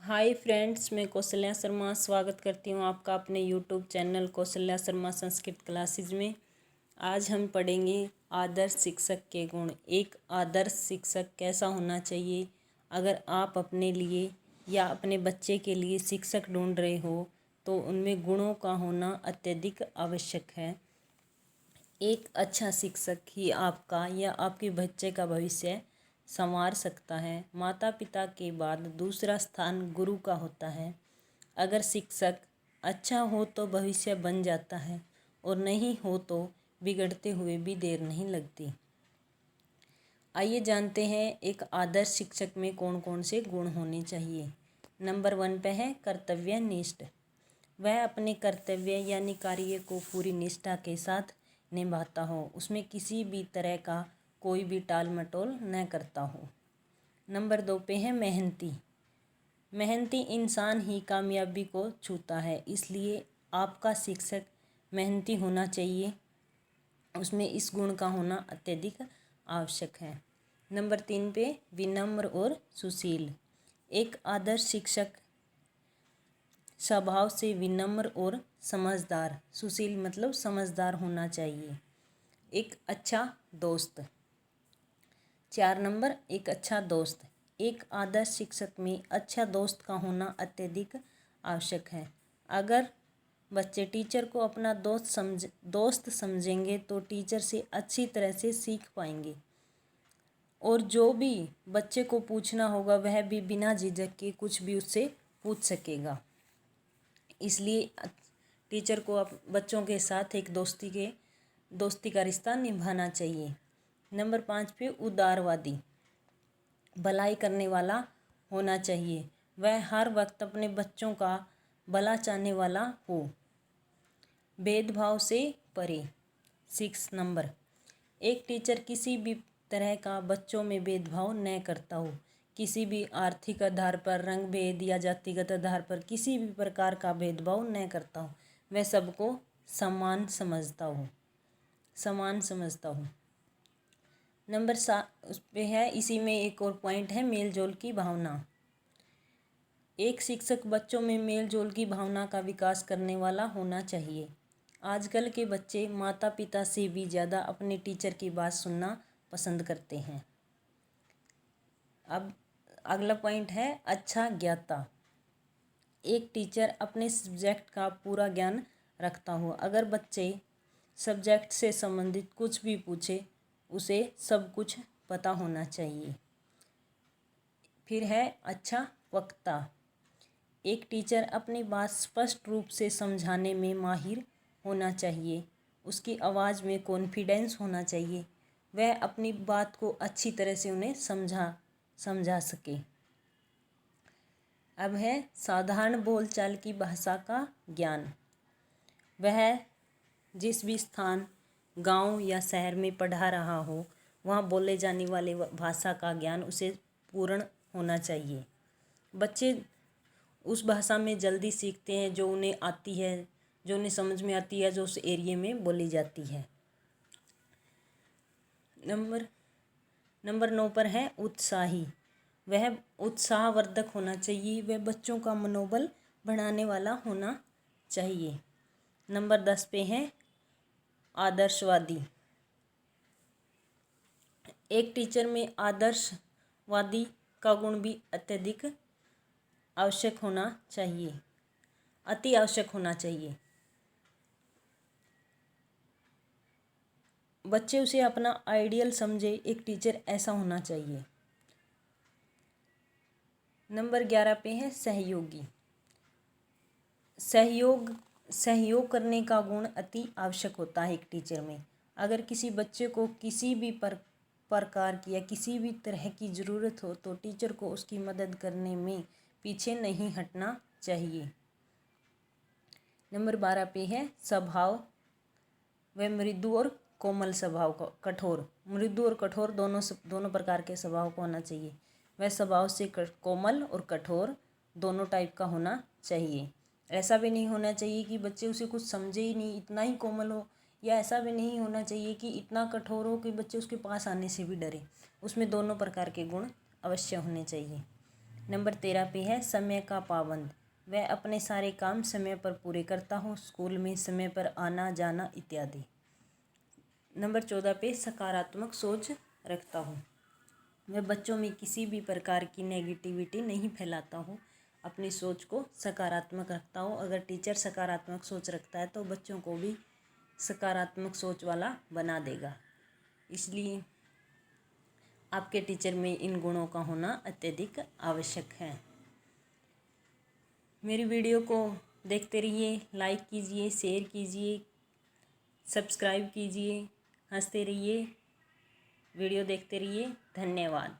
Hi friends, मैं कौशल्या शर्मा स्वागत करती हूँ आपका अपने YouTube channel Kaushalya Sharma Sanskrit classes में। आज हम पढ़ेंगे आदर्श शिक्षक के गुण। एक आदर्श शिक्षक कैसा होना चाहिए। अगर आप अपने लिए या अपने बच्चे के लिए शिक्षक ढूंढ रहे हो तो उनमें गुणों का होना अत्यधिक आवश्यक है। एक अच्छा शिक्षक ही आपका या आपके बच्चे का भविष्य संवार सकता है। माता पिता के बाद दूसरा स्थान गुरु का होता है। अगर शिक्षक अच्छा हो तो भविष्य बन जाता है और नहीं हो तो बिगड़ते हुए भी देर नहीं लगती। आइए जानते हैं एक आदर्श शिक्षक में कौन कौन से गुण होने चाहिए। नंबर 1 पे है कर्तव्यनिष्ठ। वह अपने कर्तव्य यानी कार्य को पूरी निष्ठा के साथ निभाता हो, उसमें किसी भी तरह का कोई भी टाल मटोल न करता हो। नंबर 2 पे है मेहनती। मेहनती इंसान ही कामयाबी को छूता है, इसलिए आपका शिक्षक मेहनती होना चाहिए। उसमें इस गुण का होना अत्यधिक आवश्यक है। नंबर 3 पे विनम्र और सुशील। एक आदर्श शिक्षक स्वभाव से विनम्र और समझदार, सुशील मतलब समझदार होना चाहिए। एक अच्छा दोस्त। 4 नंबर एक अच्छा दोस्त। एक आदर्श शिक्षक में अच्छा दोस्त का होना अत्यधिक आवश्यक है। अगर बच्चे टीचर को अपना दोस्त समझेंगे तो टीचर से अच्छी तरह से सीख पाएंगे और जो भी बच्चे को पूछना होगा वह भी बिना झिझक के कुछ भी उससे पूछ सकेगा। इसलिए टीचर को बच्चों के साथ एक दोस्ती का रिश्ता निभाना चाहिए। नंबर 5 पे उदारवादी। भलाई करने वाला होना चाहिए। वह हर वक्त अपने बच्चों का भला चाहने वाला हो, भेदभाव से परे। 6 नंबर एक टीचर किसी भी तरह का बच्चों में भेदभाव न करता हो। किसी भी आर्थिक आधार पर, रंग भेद या जातिगत आधार पर किसी भी प्रकार का भेदभाव न करता हो। वह सबको समान समझता हो। नंबर 7 उस पे है, इसी में एक और पॉइंट है मेल जोल की भावना। एक शिक्षक बच्चों में मेल जोल की भावना का विकास करने वाला होना चाहिए। आजकल के बच्चे माता पिता से भी ज़्यादा अपने टीचर की बात सुनना पसंद करते हैं। अब अगला पॉइंट है अच्छा ज्ञाता। एक टीचर अपने सब्जेक्ट का पूरा ज्ञान रखता हो। अगर बच्चे सब्जेक्ट से संबंधित कुछ भी पूछे उसे सब कुछ पता होना चाहिए। फिर है अच्छा वक्ता। एक टीचर अपनी बात स्पष्ट रूप से समझाने में माहिर होना चाहिए। उसकी आवाज़ में कॉन्फिडेंस होना चाहिए। वह अपनी बात को अच्छी तरह से उन्हें समझा सके। अब है साधारण बोलचाल की भाषा का ज्ञान। वह जिस भी स्थान, गांव या शहर में पढ़ा रहा हो वहाँ बोले जाने वाले भाषा का ज्ञान उसे पूर्ण होना चाहिए। बच्चे उस भाषा में जल्दी सीखते हैं जो उन्हें आती है, जो उन्हें समझ में आती है, जो उस एरिया में बोली जाती है। नंबर 9 पर है उत्साही। वह उत्साहवर्धक होना चाहिए। वह बच्चों का मनोबल बढ़ाने वाला होना चाहिए। नंबर 10 पे है आदर्शवादी। एक टीचर में आदर्शवादी का गुण भी अत्यधिक आवश्यक होना चाहिए, अति आवश्यक होना चाहिए। बच्चे उसे अपना आइडियल समझे, एक टीचर ऐसा होना चाहिए। नंबर 11 पे है सहयोगी। सहयोग करने का गुण अति आवश्यक होता है एक टीचर में। अगर किसी बच्चे को किसी भी प्रकार की या किसी भी तरह की ज़रूरत हो तो टीचर को उसकी मदद करने में पीछे नहीं हटना चाहिए। नंबर 12 पे है स्वभाव। वह मृदु और कोमल स्वभाव का, कठोर, मृदु और कठोर दोनों प्रकार के स्वभाव को होना चाहिए। वह स्वभाव से कोमल और कठोर दोनों टाइप का होना चाहिए। ऐसा भी नहीं होना चाहिए कि बच्चे उसे कुछ समझे ही नहीं, इतना ही कोमल हो, या ऐसा भी नहीं होना चाहिए कि इतना कठोर हो कि बच्चे उसके पास आने से भी डरे। उसमें दोनों प्रकार के गुण अवश्य होने चाहिए। नंबर 13 पे है समय का पाबंद। वह अपने सारे काम समय पर पूरे करता हो, स्कूल में समय पर आना जाना इत्यादि। नंबर 14 पे सकारात्मक सोच रखता हूँ। वह बच्चों में किसी भी प्रकार की नेगेटिविटी नहीं फैलाता हो, अपनी सोच को सकारात्मक रखता हो। अगर टीचर सकारात्मक सोच रखता है तो बच्चों को भी सकारात्मक सोच वाला बना देगा। इसलिए आपके टीचर में इन गुणों का होना अत्यधिक आवश्यक है। मेरी वीडियो को देखते रहिए, लाइक कीजिए, शेयर कीजिए, सब्सक्राइब कीजिए, हंसते रहिए, वीडियो देखते रहिए। धन्यवाद।